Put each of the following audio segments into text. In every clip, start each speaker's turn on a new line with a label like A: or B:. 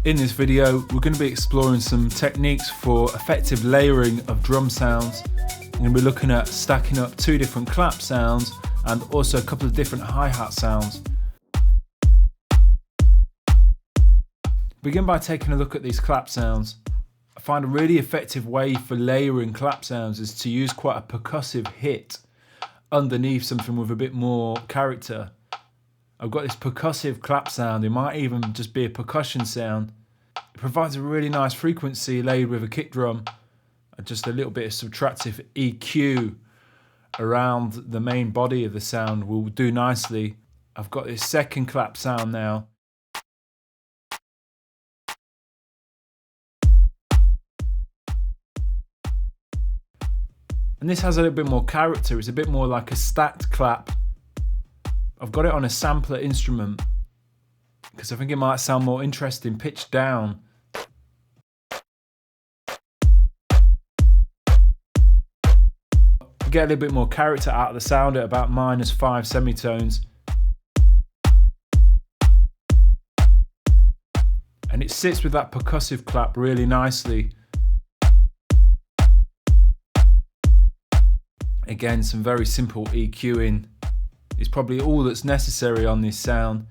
A: In this video, we're going to be exploring some techniques for effective layering of drum sounds. I'm going to be looking at stacking up 2 different clap sounds and also a couple of different hi-hat sounds. Begin by taking a look at these clap sounds. I find a really effective way for layering clap sounds is to use quite a percussive hit underneath something with a bit more character. I've got this percussive clap sound, it might even just be a percussion sound. It provides a really nice frequency layered with a kick drum and just a little bit of subtractive EQ around the main body of the sound will do nicely. I've got this second clap sound now. And this has a little bit more character, it's a bit more like a stacked clap. I've got it on a sampler instrument because I think it might sound more interesting pitched down. I get a little bit more character out of the sound at about -5 semitones. And it sits with that percussive clap really nicely. Again, some very simple EQing is probably all that's necessary on this sound.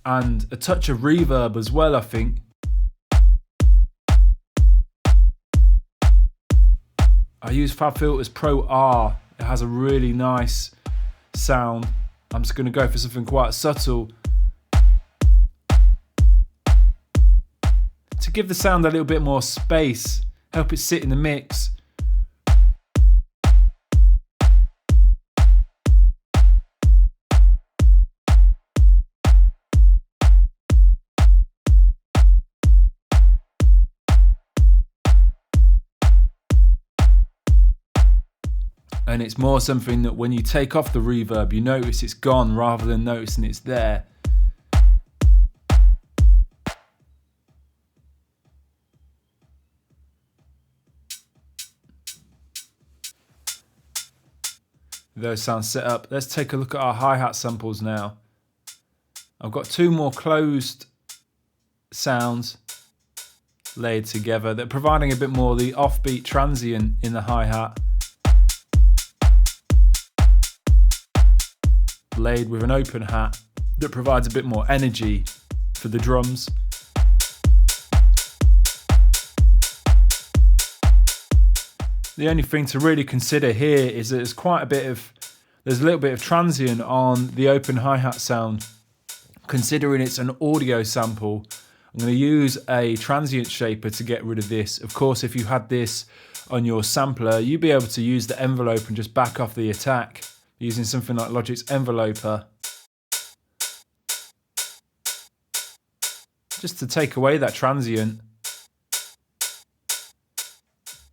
A: And a touch of reverb as well, I think. I use FabFilter's Pro R. It has a really nice sound. I'm just going to go for something quite subtle to give the sound a little bit more space, help it sit in the mix. And it's more something that when you take off the reverb, you notice it's gone rather than noticing it's there. Those sounds set up. Let's take a look at our hi-hat samples now. I've got 2 more closed sounds laid together that are providing a bit more the offbeat transient in the hi-hat, laid with an open hat that provides a bit more energy for the drums. The only thing to really consider here is that there's a little bit of transient on the open hi-hat sound. Considering it's an audio sample, I'm going to use a transient shaper to get rid of this. Of course, if you had this on your sampler, you'd be able to use the envelope and just back off the attack using something like Logic's enveloper. Just to take away that transient,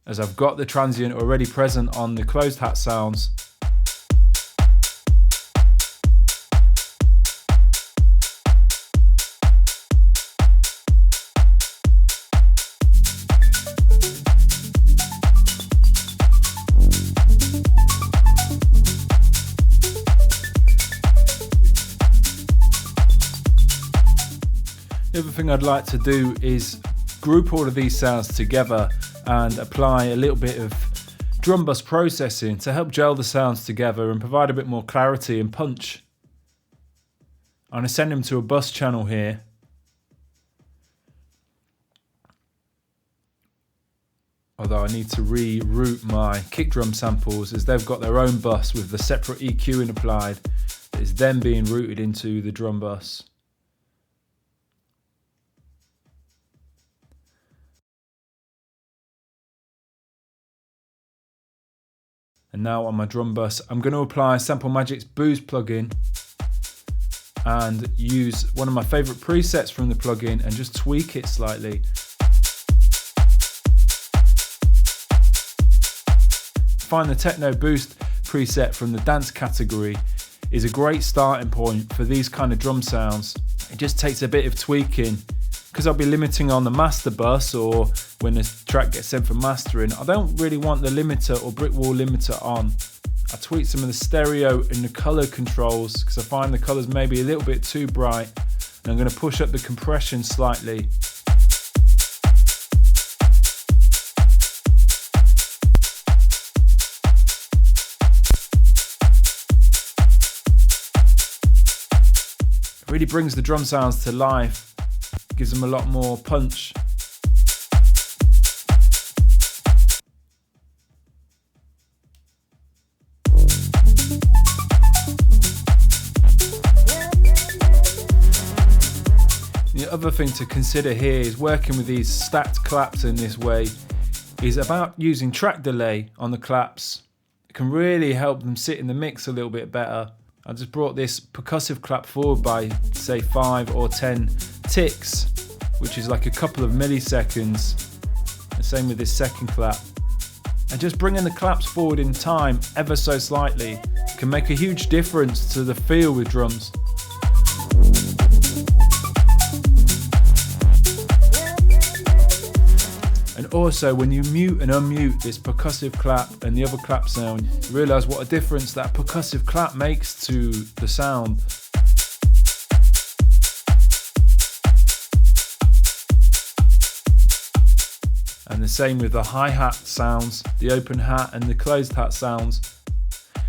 A: as I've got the transient already present on the closed hat sounds. The other thing I'd like to do is group all of these sounds together and apply a little bit of drum bus processing to help gel the sounds together and provide a bit more clarity and punch. I'm going to send them to a bus channel here. Although I need to reroute my kick drum samples as they've got their own bus with the separate EQing applied that is then being routed into the drum bus. And now on my drum bus, I'm going to apply Sample Magic's Boost plugin and use one of my favorite presets from the plugin and just tweak it slightly. Find the Techno Boost preset from the dance category is a great starting point for these kind of drum sounds. It just takes a bit of tweaking because I'll be limiting on the master bus, or when the track gets sent for mastering, I don't really want the limiter or brick wall limiter on. I tweaked some of the stereo and the color controls because I find the colors maybe a little bit too bright, and I'm going to push up the compression slightly. It really brings the drum sounds to life, gives them a lot more punch. The other thing to consider here is working with these stacked claps in this way is about using track delay on the claps. It can really help them sit in the mix a little bit better. I just brought this percussive clap forward by say 5 or 10 ticks, which is like a couple of milliseconds. The same with this second clap. And just bringing the claps forward in time ever so slightly can make a huge difference to the feel with drums. And also, when you mute and unmute this percussive clap and the other clap sound, you realise what a difference that percussive clap makes to the sound. And the same with the hi-hat sounds, the open hat and the closed hat sounds.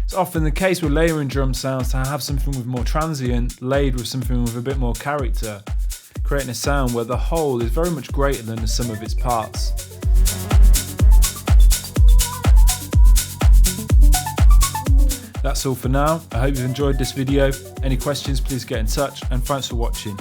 A: It's often the case with layering drum sounds to have something with more transient laid with something with a bit more character, creating a sound where the whole is very much greater than the sum of its parts. That's all for now. I hope you've enjoyed this video. Any questions, please get in touch, and thanks for watching.